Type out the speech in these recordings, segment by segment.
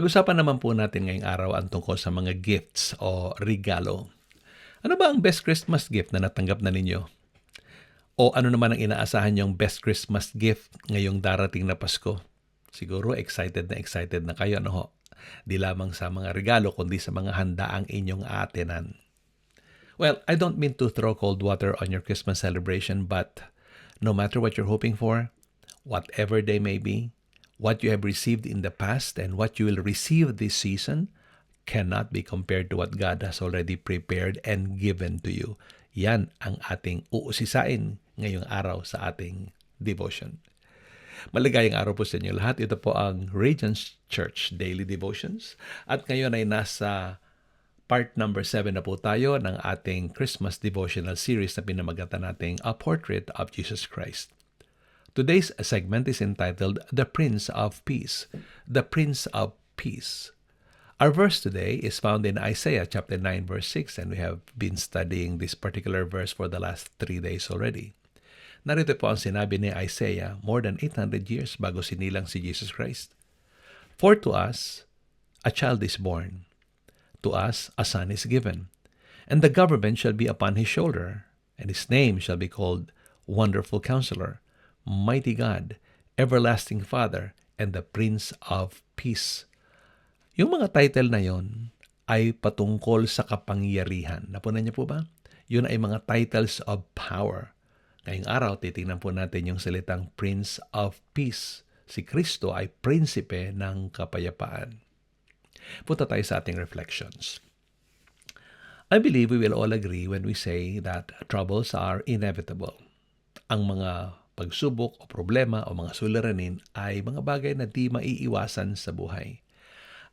Pag-usapan naman po natin ngayong araw ang tungkol sa mga gifts o regalo. Ano ba ang best Christmas gift na natanggap na ninyo? O ano naman ang inaasahan yung best Christmas gift ngayong darating na Pasko? Siguro excited na kayo, ano ho? Di lamang sa mga regalo, kundi sa mga handaang inyong aatenan. Well, I don't mean to throw cold water on your Christmas celebration, but no matter what you're hoping for, whatever they may be, what you have received in the past and what you will receive this season cannot be compared to what God has already prepared and given to you. Yan ang ating uusisain ngayong araw sa ating devotion. Maligayang araw po sa inyo lahat. Ito po ang Radiance Church Daily Devotions. At ngayon ay nasa part number 7 na po tayo ng ating Christmas devotional series na pinamagatan nating A Portrait of Jesus Christ. Today's segment is entitled The Prince of Peace. The Prince of Peace. Our verse today is found in Isaiah chapter 9 verse 6, and we have been studying this particular verse for the last 3 days already. Narito po ang sinabi ni Isaiah more than 800 years bago sinilang si Jesus Christ. For to us a child is born, to us a son is given, and the government shall be upon his shoulder, and his name shall be called Wonderful Counselor, Mighty God, Everlasting Father, and the Prince of Peace. Yung mga title na yon ay patungkol sa kapangyarihan. Napunan niyo po ba? Yun ay mga titles of power. Ngayong araw, titingnan po natin yung salitang Prince of Peace. Si Kristo ay prinsipe ng kapayapaan. Punta tayo sa ating reflections. I believe we will all agree when we say that troubles are inevitable. Ang mga pagsubok o problema o mga suliranin ay mga bagay na di maiiwasan sa buhay.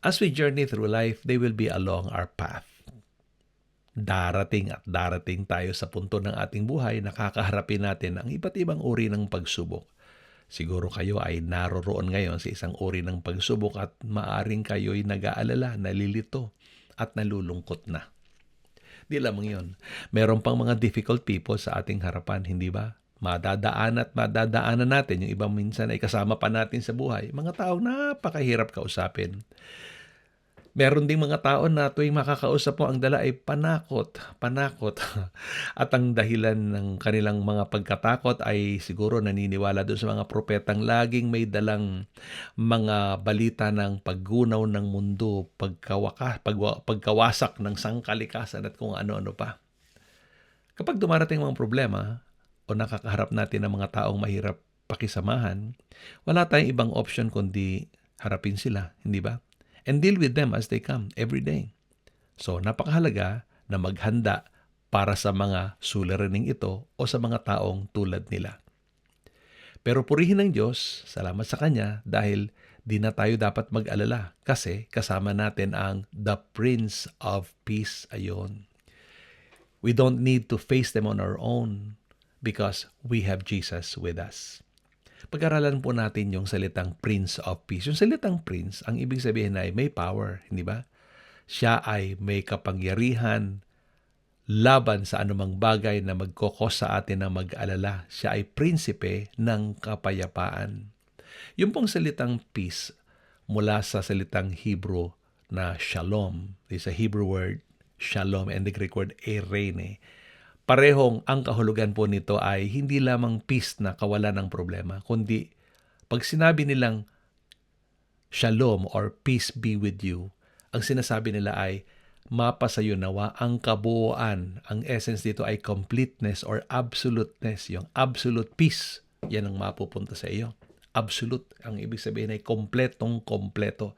As we journey through life, they will be along our path. Darating at darating tayo sa punto ng ating buhay na kakaharapin natin ang iba't ibang uri ng pagsubok. Siguro kayo ay naroroon ngayon sa isang uri ng pagsubok at maaring kayo'y nag-aalala, nalilito at nalulungkot na. Di lamang yun. Meron pang mga difficult people sa ating harapan, hindi ba? Madadaanan natin. Yung ibang minsan ay kasama pa natin sa buhay. Mga taong napakahirap kausapin. Meron ding mga tao na tuwing makakausap mo, ang dala ay panakot. At ang dahilan ng kanilang mga pagkatakot ay siguro naniniwala doon sa mga propetang laging may dalang mga balita ng paggunaw ng mundo, pagkawasak ng sangkalikasan at kung ano-ano pa. Kapag dumarating mga problema o nakakaharap natin ng mga taong mahirap pakisamahan, wala tayong ibang option kundi harapin sila, hindi ba? And deal with them as they come every day. So, napakahalaga na maghanda para sa mga suliraning ito o sa mga taong tulad nila. Pero purihin ng Diyos, salamat sa Kanya dahil di na tayo dapat mag-alala kasi kasama natin ang The Prince of Peace. Ayon. We don't need to face them on our own because we have Jesus with us. Pag-aralan po natin yung salitang Prince of Peace. Yung salitang Prince, ang ibig sabihin ay may power, hindi ba? Siya ay may kapangyarihan laban sa anumang bagay na magkokos sa atin na mag-alala. Siya ay prinsipe ng kapayapaan. Yung pong salitang peace mula sa salitang Hebrew na shalom. It's a Hebrew word, shalom, and the Greek word eirene. Parehong ang kahulugan po nito ay hindi lamang peace na kawalan ng problema, kundi pag sinabi nilang shalom or peace be with you, ang sinasabi nila ay mapasayo nawa ang kabuuan. Ang essence dito ay completeness or absoluteness, yung absolute peace. Yan ang mapupunta sa iyo. Absolute, ang ibig sabihin ay kompletong-kompleto.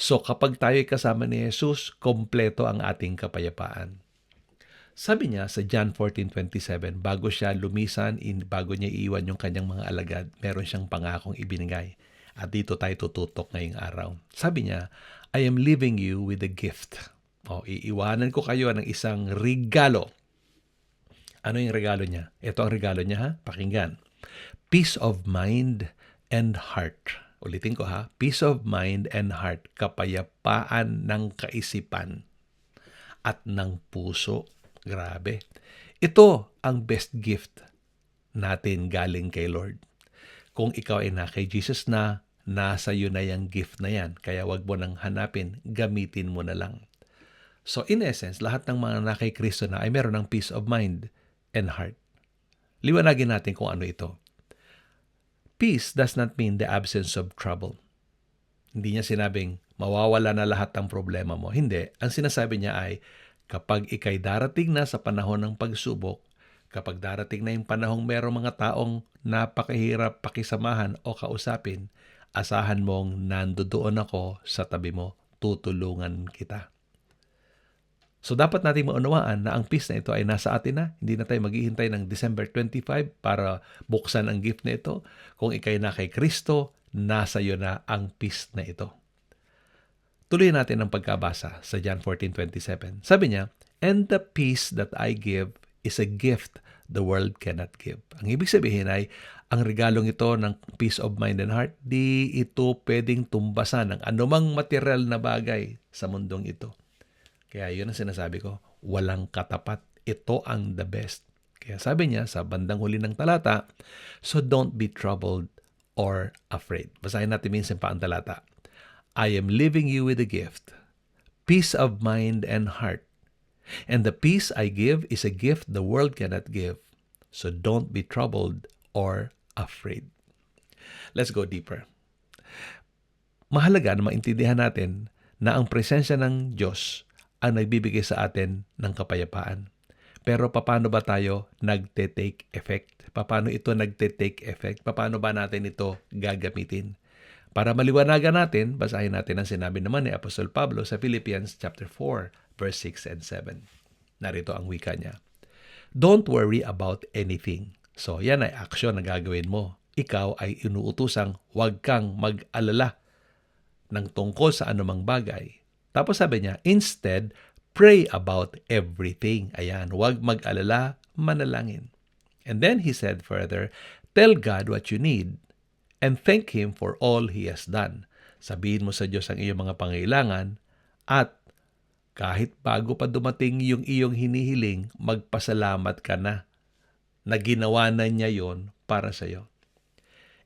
So kapag tayo kasama ni Jesus, kompleto ang ating kapayapaan. Sabi niya sa John 14:27, bago siya lumisan, bago niya iiwan yung kanyang mga alagad, meron siyang pangakong ibinigay. At dito tayo tututok ngayong araw. Sabi niya, I am leaving you with a gift. Iiwanan ko kayo ng isang regalo. Ano yung regalo niya? Ito ang regalo niya, ha? Pakinggan. Peace of mind and heart. Ulitin ko, ha? Peace of mind and heart. Kapayapaan ng kaisipan at ng puso. Grabe. Ito ang best gift natin galing kay Lord. Kung ikaw ay na kay Jesus na, nasa iyo na yung gift na yan. Kaya wag mo nang hanapin, gamitin mo na lang. So in essence, lahat ng mga nakay Kristo na ay meron ng peace of mind and heart. Liwanagin natin kung ano ito. Peace does not mean the absence of trouble. Hindi niya sinabing mawawala na lahat ng problema mo. Hindi. Ang sinasabi niya ay kapag ikay darating na sa panahon ng pagsubok, kapag darating na yung panahong merong mga taong napakahirap pakisamahan o kausapin, asahan mong nandoon ako sa tabi mo, tutulungan kita. So dapat natin maunawaan na ang peace na ito ay nasa atin na. Hindi na tayo maghihintay ng December 25 para buksan ang gift na ito. Kung ikay na kay Kristo, nasa iyo na ang peace na ito. Tuloy natin ang pagkabasa sa John 14:27. Sabi niya, "And the peace that I give is a gift the world cannot give." Ang ibig sabihin ay, ang regalong ito ng peace of mind and heart, di ito pwedeng tumbasan ng anumang material na bagay sa mundong ito. Kaya yun ang sinasabi ko, walang katapat. Ito ang the best. Kaya sabi niya sa bandang huli ng talata, "So don't be troubled or afraid." Basahin natin minsan pa ang talata. "I am leaving you with a gift, peace of mind and heart. And the peace I give is a gift the world cannot give. So don't be troubled or afraid." Let's go deeper. Mahalaga na maintindihan natin na ang presensya ng Diyos ang nagbibigay sa atin ng kapayapaan. Pero paano ba tayo nagte-take effect? Paano ito nagte-take effect? Paano ba natin ito gagamitin? Para maliwanagan natin, basahin natin ang sinabi naman ni Apostol Pablo sa Philippians chapter 4, verse 6 and 7. Narito ang wika niya. "Don't worry about anything." So, yan ay aksyon na gagawin mo. Ikaw ay inuutusang huwag kang mag-alala ng tungkol sa anumang bagay. Tapos sabi niya, "Instead, pray about everything." Ayan, huwag mag-alala, manalangin. And then he said further, "Tell God what you need and thank Him for all He has done." Sabihin mo sa Diyos ang iyong mga pangailangan at kahit bago pa dumating yung iyong hinihiling, magpasalamat ka na ginawa na niya yon para sa iyo.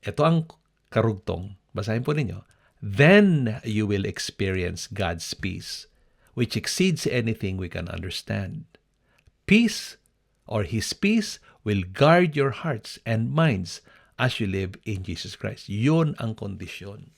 Ito ang karugtong. Basahin po ninyo. "Then you will experience God's peace, which exceeds anything we can understand. Peace, or His peace, will guard your hearts and minds as you live in Jesus Christ." Yun ang kondisyon.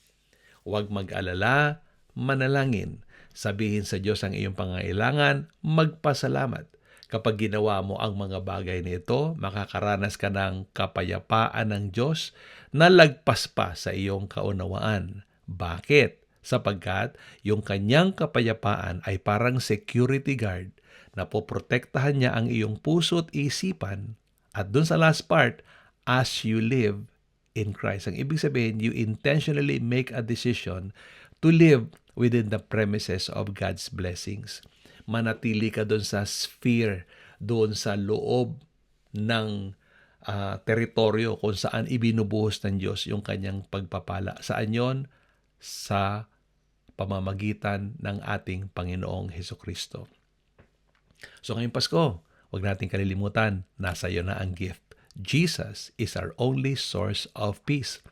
Huwag mag-alala, manalangin. Sabihin sa Diyos ang iyong pangailangan, magpasalamat. Kapag ginawa mo ang mga bagay nito, makakaranas ka ng kapayapaan ng Diyos na lagpas pa sa iyong kaunawaan. Bakit? Sapagkat yung kanyang kapayapaan ay parang security guard na poprotektahan niya ang iyong puso at isipan. At dun sa last part, as you live in Christ. Ang ibig sabihin, you intentionally make a decision to live within the premises of God's blessings. Manatili ka doon sa sphere, doon sa loob ng teritoryo kung saan ibinubuhos ng Diyos yung kanyang pagpapala. Saan yon? Sa pamamagitan ng ating Panginoong Hesukristo. So ngayong Pasko, huwag nating kalilimutan, nasa iyo na ang gift. Jesus is our only source of peace.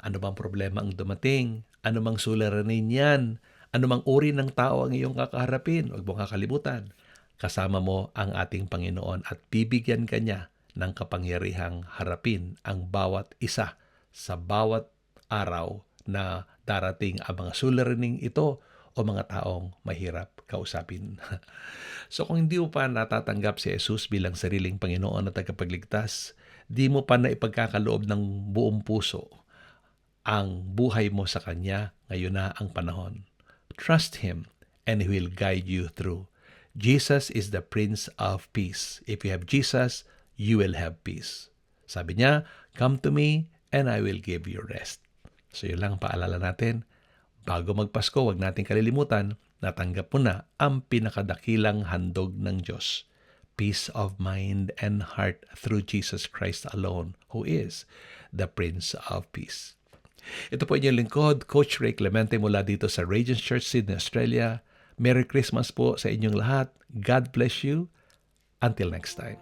Ano bang problema ang dumating? Ano mang suliranin yan? Ano mang uri ng tao ang iyong kakaharapin? Huwag mong kakalimutan. Kasama mo ang ating Panginoon at bibigyan ka niya ng kapangyarihang harapin ang bawat isa sa bawat araw na darating ang mga suliraning ito o mga taong mahirap kausapin. So kung hindi mo pa natatanggap si Jesus bilang sariling Panginoon at tagapagligtas, di mo pa na ipagkakaloob ng buong puso ang buhay mo sa Kanya, ngayon na ang panahon. Trust Him and He will guide you through. Jesus is the Prince of Peace. If you have Jesus, you will have peace. Sabi niya, "Come to me and I will give you rest." So yun lang paalala natin. Bago magpasko, huwag natin kalilimutan, natanggap mo na ang pinakadakilang handog ng Diyos. Peace of mind and heart through Jesus Christ alone, who is the Prince of Peace. Ito po inyong lingkod, Coach Ray Clemente mula dito sa Radiance Church, Sydney, Australia. Merry Christmas po sa inyong lahat. God bless you. Until next time.